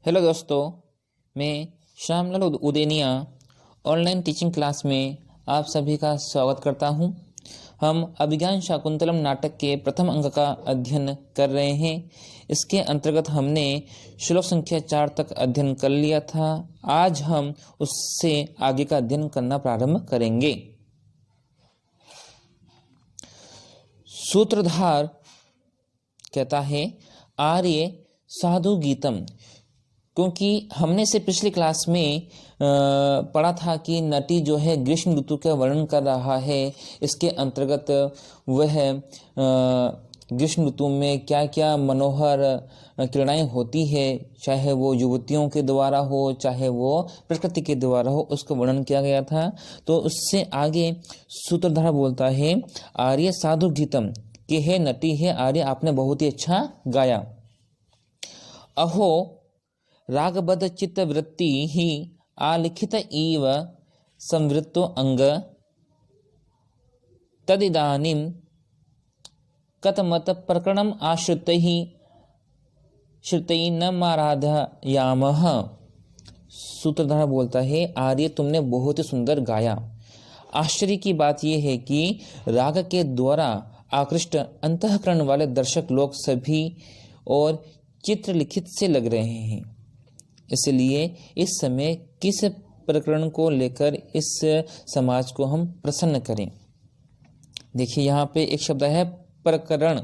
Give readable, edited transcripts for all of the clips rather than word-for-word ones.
Hello दोस्तों, मैं Shyamlal Udeniya online teaching class में आप सभी का स्वागत करता हूं। हम अभिज्ञान शाकुंतलम नाटक के प्रथम अंक का अध्ययन कर रहे हैं। इसके अंतर्गत हमने श्लोक संख्या 4 तक अध्ययन कर लिया था। आज हम उससे आगे का अध्ययन करना प्रारंभ करेंगे। सूत्रधार कहता है आर्य साधु गीतम, क्योंकि हमने से पिछली क्लास में पढ़ा था कि नटी जो है ग्रीष्म ऋतु का वर्णन कर रहा है। इसके अंतर्गत वह ग्रीष्म ऋतु में क्या क्या मनोहर क्रीड़ाएं होती है, चाहे वो युवतियों के द्वारा हो चाहे वो प्रकृति के द्वारा हो, उसका वर्णन किया गया था। तो उससे आगे सूत्रधार बोलता है आर्य साधु गीतम कि हे नटी, है आर्य, आपने बहुत ही अच्छा गाया। अहो रागबद्ध चित्त वृत्ति ही आलिखित इव संवृत्तो अंग तदिदानीं कथमत प्रकरणम श्रुतै न माराधयामः। सूत्रधार बोलता है आर्य, तुमने बहुत ही सुंदर गाया। आश्चर्य की बात यह है कि राग के द्वारा आकृष्ट अंतःकरण वाले दर्शक लोग सभी और चित्रलिखित से लग रहे हैं। इसलिए इस समय किस प्रकरण को लेकर इस समाज को हम प्रसन्न करें। देखिए यहाँ पे एक शब्द है प्रकरण।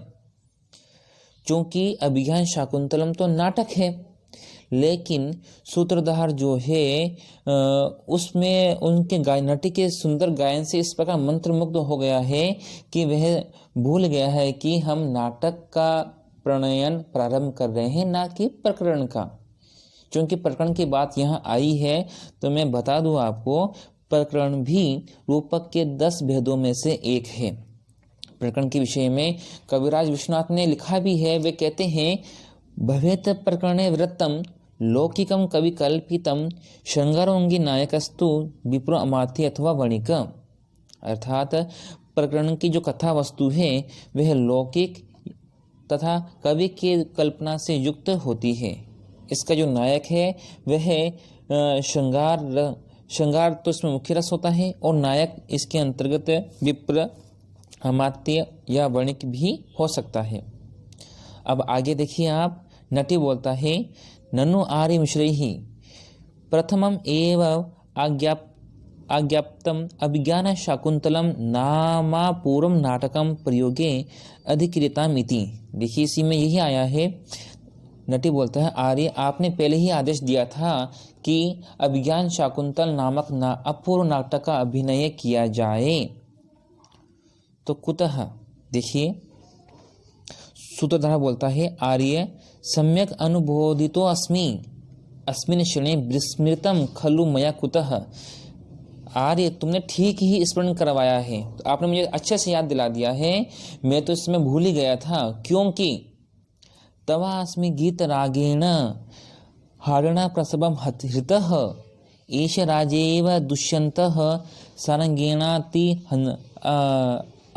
चूंकि अभिज्ञान शाकुंतलम तो नाटक है, लेकिन सूत्रधार जो है उसमें उनके नटी के सुंदर गायन से इस प्रकार मंत्रमुग्ध हो गया है कि वह भूल गया है कि हम नाटक का प्रणयन प्रारंभ कर रहे हैं, ना कि प्रकरण का। क्योंकि प्रकरण की बात यहाँ आई है तो मैं बता दूं आपको, प्रकरण भी रूपक के 10 भेदों में से एक है। प्रकरण के विषय में कविराज विश्वनाथ ने लिखा भी है। वे कहते हैं भवेत प्रकरणे वृत्तम लौकिकम कवि कल्पितम श्रृंगारोंगी नायकस्तु विप्रो अमात्य अथवा वणिक। अर्थात प्रकरण की जो कथा वस्तु है वह लौकिक तथा कवि के कल्पना से युक्त होती है। इसका जो नायक है वह श्रृंगार तो इसमें मुख्य रस होता है, और नायक इसके अंतर्गत विप्र, अमात्य या वणिक भी हो सकता है। अब आगे देखिए आप, नटी बोलता है ननु आर्य मिश्रैहि प्रथमम एव आज्ञाप्तम अभिज्ञान शाकुंतलम नामा पूर्वम नाटकम प्रयोगे अधिकृतामिति। देखिए इसी में यही आया है। नटी बोलता है आर्य, आपने पहले ही आदेश दिया था कि अभिज्ञान शाकुंतल नामक अपूर्व नाटक का अभिनय किया जाए, तो कुतः। देखिए सूत्रधार बोलता है आर्य सम्यक अनुबोधितो अस्मि अस्मिन् क्षणे विस्मृतम खलु मया कुतः। आर्य, तुमने ठीक ही स्मरण करवाया है, तो आपने मुझे अच्छे से याद दिला दिया है। मैं तो इसमें भूल ही गया था, क्योंकि तवास्मि गीत रागेण हारिणा प्रसवम हृतः एष राजेव दुष्यन्तः सारंगेणाति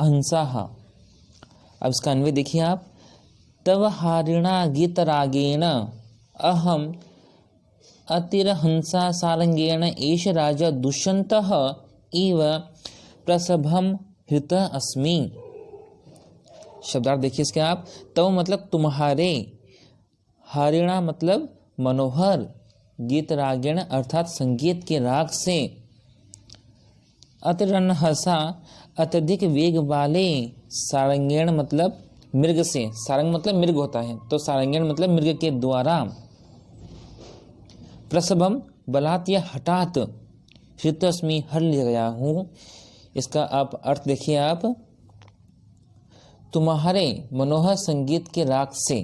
हंसाः। अब इसका अन्वय देखिए आप, तव हारिणा गीत रागेण अहम अतिरहंसा सारंगेण एष राजा दुष्यन्तः इव प्रसभम हृतः अस्मि। शब्दार्थ देखिए इसके आप, तव मतलब तुम्हारे, हारिणा मतलब मनोहर, गीत रागेण अर्थात संगीत के राग से, अतिरहंसा अत्यधिक वेग वाले, सारंगेण मतलब मृग से, सारंग मतलब मृग होता है, तो सारंगेण मतलब मृग के द्वारा, प्रसभम बलात् या हठात, हृतस्मि हर ले गया हूँ। इसका आप अर्थ देखिए आप, तुम्हारे मनोहर संगीत के राग से।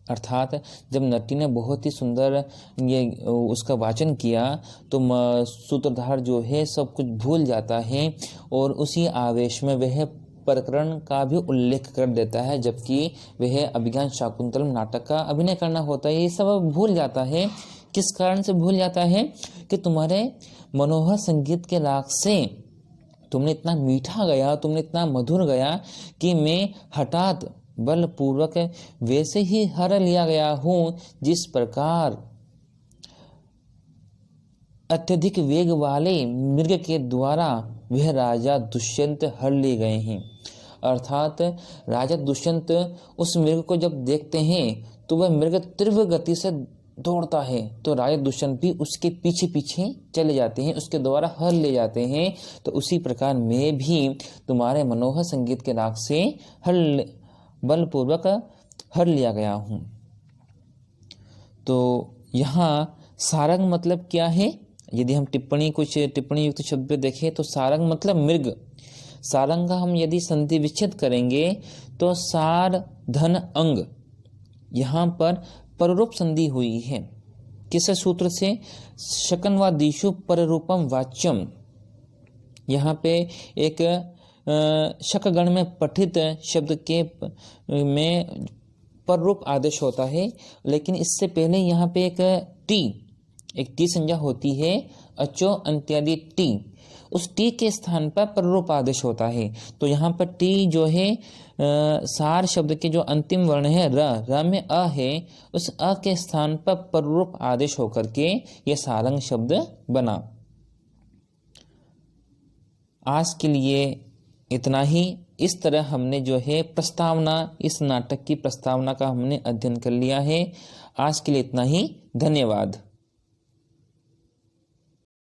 अर्थात जब नटी ने बहुत ही सुंदर ये उसका वाचन किया तो सूत्रधार जो है सब कुछ भूल जाता है, और उसी आवेश में वह प्रकरण का भी उल्लेख कर देता है, जबकि वह अभिज्ञान शाकुंतलम नाटक का अभिनय करना होता है। ये सब भूल जाता है। किस कारण से भूल जाता है? कि तुम्हारे मनोहर संगीत के राग से तुमने इतना मीठा गाया, तुमने इतना मधुर गाया कि मैं हठात बलपूर्वक वैसे ही हर लिया गया हूँ जिस प्रकार अत्यधिक वेग वाले मृग के द्वारा वह राजा दुष्यंत हर लिए गए हैं। अर्थात राजा दुष्यंत उस मृग को जब देखते हैं तो वह मृग तीव्र गति से दौड़ता है, तो राजा दुष्यंत भी उसके पीछे पीछे चले जाते हैं, उसके द्वारा हर ले जाते हैं। तो उसी प्रकार मैं भी तुम्हारे मनोहर संगीत के राग से बलपूर्वक हर लिया गया हूँ। तो यहाँ सारंग मतलब क्या है? यदि हम कुछ टिप्पणी युक्त शब्द पे देखें तो सारंग मतलब मृग। सारंग का हम यदि संधि विच्छेद करेंगे तो सार धन अंग, यहाँ पर पररूप संधि हुई है। किस सूत्र से? शकन्वादिषु पररूपम वाच्यम। यहाँ पे एक शकगण में पठित शब्द के में पररूप आदेश होता है, लेकिन इससे पहले यहाँ पे एक टी संज्ञा होती है, अचो अंत्यादि टी। उस टी के स्थान पर पररूप आदेश होता है। तो यहाँ पर टी जो है सार शब्द के जो अंतिम वर्ण है र में अ है, उस अ के स्थान पर पररूप आदेश होकर के ये सारंग शब्द बना। आज के लिए इतना ही। इस तरह हमने जो है प्रस्तावना, इस नाटक की प्रस्तावना का हमने अध्ययन कर लिया है। आज के लिए इतना ही। धन्यवाद।